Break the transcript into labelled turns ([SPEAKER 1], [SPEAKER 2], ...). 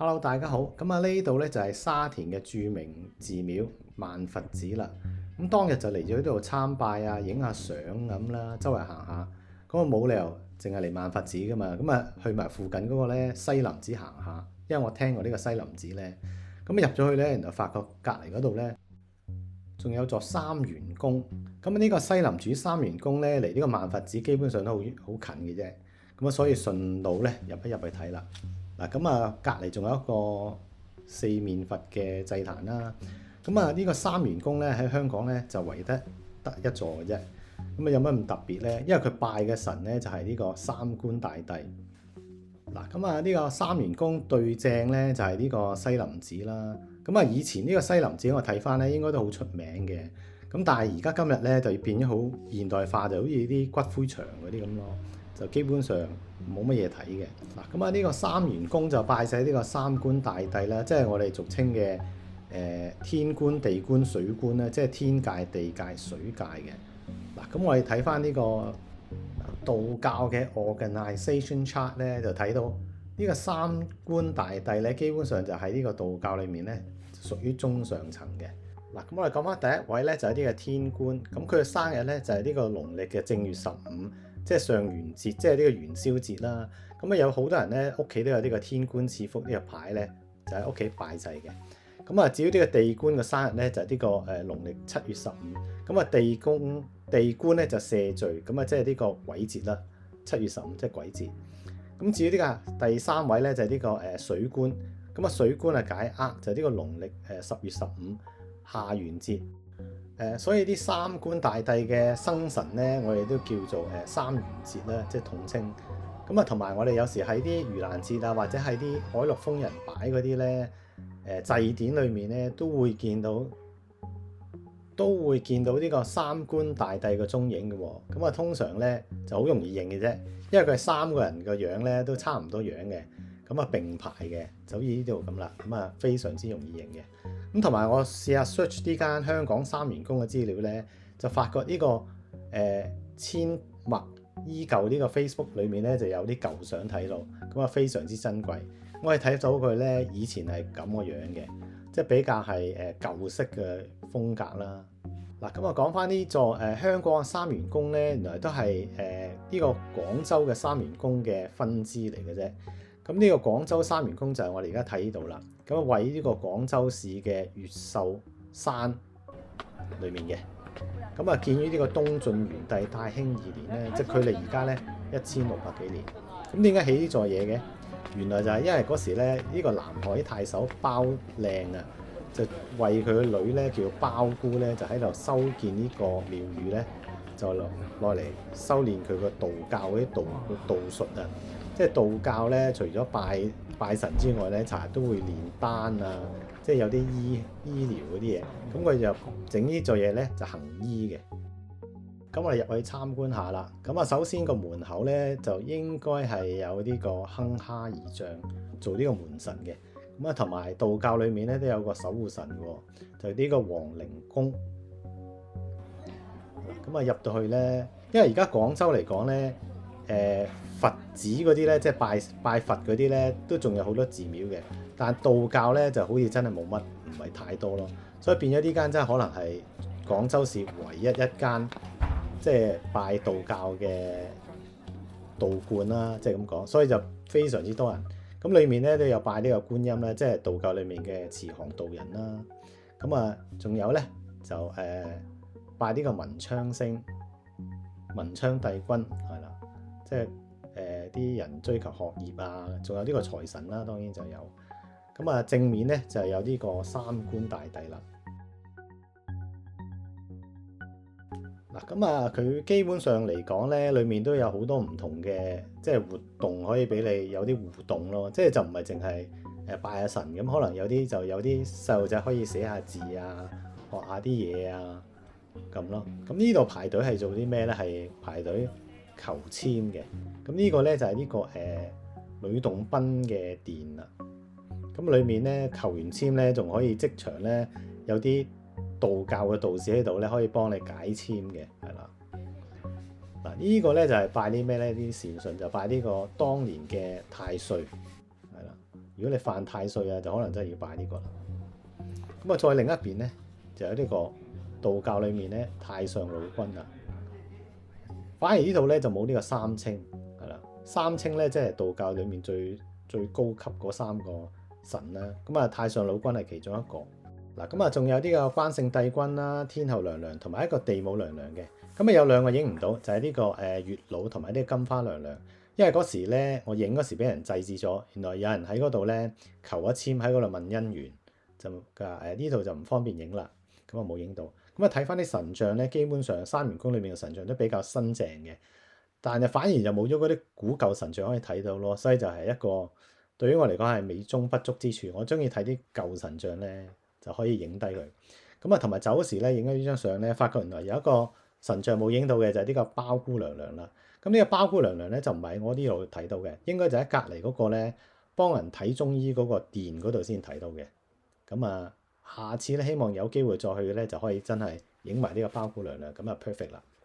[SPEAKER 1] Hello，大家好。咁啊，呢度咧就係沙田嘅著名寺廟萬佛寺啦。咁當日就嚟咗呢度參拜啊，影下相咁啦，周圍行下。咁啊冇理由淨係嚟萬佛寺噶嘛。咁啊去埋附近嗰個咧西林寺行下，因為我聽過呢個西林寺咧。咁入咗去咧，然後發覺隔離嗰度咧仲有座三元宮。咁呢個西林寺三元宮咧離呢個萬佛寺基本上都好近嘅啫。咁啊，所以順路咧入一入去睇啦。嗱，咁啊，隔離仲有一個四面佛嘅祭壇啦。咁啊，呢個三元宮咧喺香港咧就唯得一座嘅啫。咁啊，有乜咁特別咧？因為佢拜嘅神咧就係呢個三官大帝。嗱，咁啊，呢個三元宮對正咧就係呢個西林寺啦。咁啊，以前呢個西林寺我睇翻咧應該都好出名嘅。咁但係而家今日咧就變咗好現代化，就好似啲骨灰牆嗰啲咁咯。就基本上冇乜嘢睇嘅。嗱，咁啊呢個三元宮就拜晒呢個三官大帝啦，即係我哋俗稱嘅天官、地官、水官啦，即係天界、地界、水界嘅。嗱，咁我哋睇翻呢個道教嘅 organisation chart 咧，就睇到呢個三官大帝咧，基本上就喺呢個道教裏面咧屬於中上層嘅。嗱，咁我哋講翻第一位咧就係呢個天官，咁佢嘅生日咧就係呢個農曆嘅正月15。即係上元節，即係呢個元宵節啦。咁啊有好多人咧屋企都有呢個天官賜福呢個牌咧，就喺屋企拜祭嘅。咁啊至於呢個地官嘅生日咧就係呢個農曆7月15。咁啊地官咧就赦罪，咁啊即係呢個鬼節啦，7月15即係鬼節。咁至於呢個第三位咧就係呢個水官，咁啊水官啊解厄就係呢個農曆10月15下元節。所以啲三官大帝嘅生辰咧，我哋都叫做三元節啦，即係統稱。咁啊，同埋我哋有時喺啲盂蘭節啊，或者喺啲海陸豐人擺嗰啲咧，祭典裏面咧，都會見到呢個三官大帝嘅蹤影嘅喎。咁啊，通常咧就好容易認嘅啫，因為佢係三個人個樣咧都差唔多樣嘅。咁啊並排嘅，就好似呢度咁啦。咁啊非常之容易認嘅。咁同埋我試下 search 呢間香港三元宮嘅資料咧，就發覺呢個千墨依舊呢個 Facebook 裏面咧就有啲舊相睇到，咁啊非常之珍貴。我哋睇到佢咧以前係咁個樣嘅，即係比較係舊式嘅風格啦。嗱，咁啊講翻呢座香港嘅三元宮咧，原來都係呢個廣州嘅三元宮嘅分支嚟嘅啫。咁呢個廣州三元宮就係我哋而家睇呢度啦。咁位呢個廣州市嘅越秀山裏面嘅。咁啊，建於呢個東晉元帝大興2年咧，即係距離而家咧1600幾年。咁點解起呢座嘢嘅？原來就係因為嗰時咧，呢個南海太守包靚啊，就為佢個女咧叫包姑咧，就喺度修建呢個廟宇咧，就落嚟修練佢個道教嗰啲道術啊。即係道教咧，除咗拜神之外咧，成日都會煉丹啊，即係有啲醫療嗰啲嘢。咁佢就整呢座嘢咧，就行醫嘅。咁我哋入去參觀下啦。咁啊，首先個門口咧就應該係有呢個哼哈二將做呢個門神嘅。咁啊，同埋道教裏面咧都有個守護神喎，就係呢個皇靈公。咁啊，入到去咧，因為而家廣州嚟講咧，佛寺嗰啲咧，即係拜佛嗰啲咧，都仲有好多寺廟嘅。但道教咧就好似真係冇乜，唔係太多咯。所以變咗呢間真係可能係廣州市唯一一間即係拜道教嘅道觀啦，即係咁講。所以就非常之多人。咁裡面咧都有拜呢個觀音啦，即係道教裡面嘅慈航道人啦。咁啊，仲有咧就拜呢個文昌星、文昌帝君係啦，即係。啲人追求學業啊，仲有呢個財神啦，當然就有。咁啊，正面咧就有呢個三官大帝啦。嗱，咁啊，佢基本上嚟講咧，裡面都有好多唔同嘅即係活動可以俾你有啲互動咯。即係就唔係淨係拜下神咁，可能有啲細路仔可以寫下字啊，學下啲嘢啊咁咯。咁呢度排隊係做啲咩咧？係排隊求籤嘅。咁呢個咧就係呢個呂洞賓嘅殿啦。咁裏面咧求完籤咧，仲可以即場咧有啲道教嘅道士喺度咧，可以幫你解籤嘅，係啦。嗱，呢個咧就係拜啲咩咧？啲善信就拜呢個當年嘅太歲，係啦。如果你犯太歲啊，就可能真係要拜呢個啦。咁啊，再另一邊咧，就有呢個道教裏面咧太上老君啦。反而呢度咧就冇呢個三清係啦。三清咧即係道教裏面最高級嗰三個神啦。咁啊，太上老君係其中一個。嗱，咁啊，仲有呢個關聖帝君啦、天后娘娘同埋一個地母娘娘嘅。咁啊，有兩個影唔到，就係呢個月老同埋呢個金花娘娘。因為嗰時咧，我影嗰時俾人制止咗，原來有人喺嗰度咧求一簽喺嗰度問姻緣，就話呢度就唔方便影啦，咁啊冇影到。咁啊睇翻啲神像咧，基本上三元宮裏面嘅神像都比較新淨嘅，但係反而就冇咗嗰啲古舊神像可以睇到咯，所以就係一個對於我嚟講係美中不足之處。我中意睇啲舊神像咧，就可以影低佢。咁啊同埋走嗰時咧影咗呢張相咧，發覺原來有一個神像冇影到嘅就係呢個包姑娘娘啦。咁呢個包姑娘娘咧就唔係我呢度睇到嘅，應該就喺隔離嗰個咧幫人睇中醫嗰個殿嗰度先睇到嘅。咁啊，下次咧希望有機會再去咧就可以真係影埋呢個包姑娘娘，咁啊 perfect 啦〜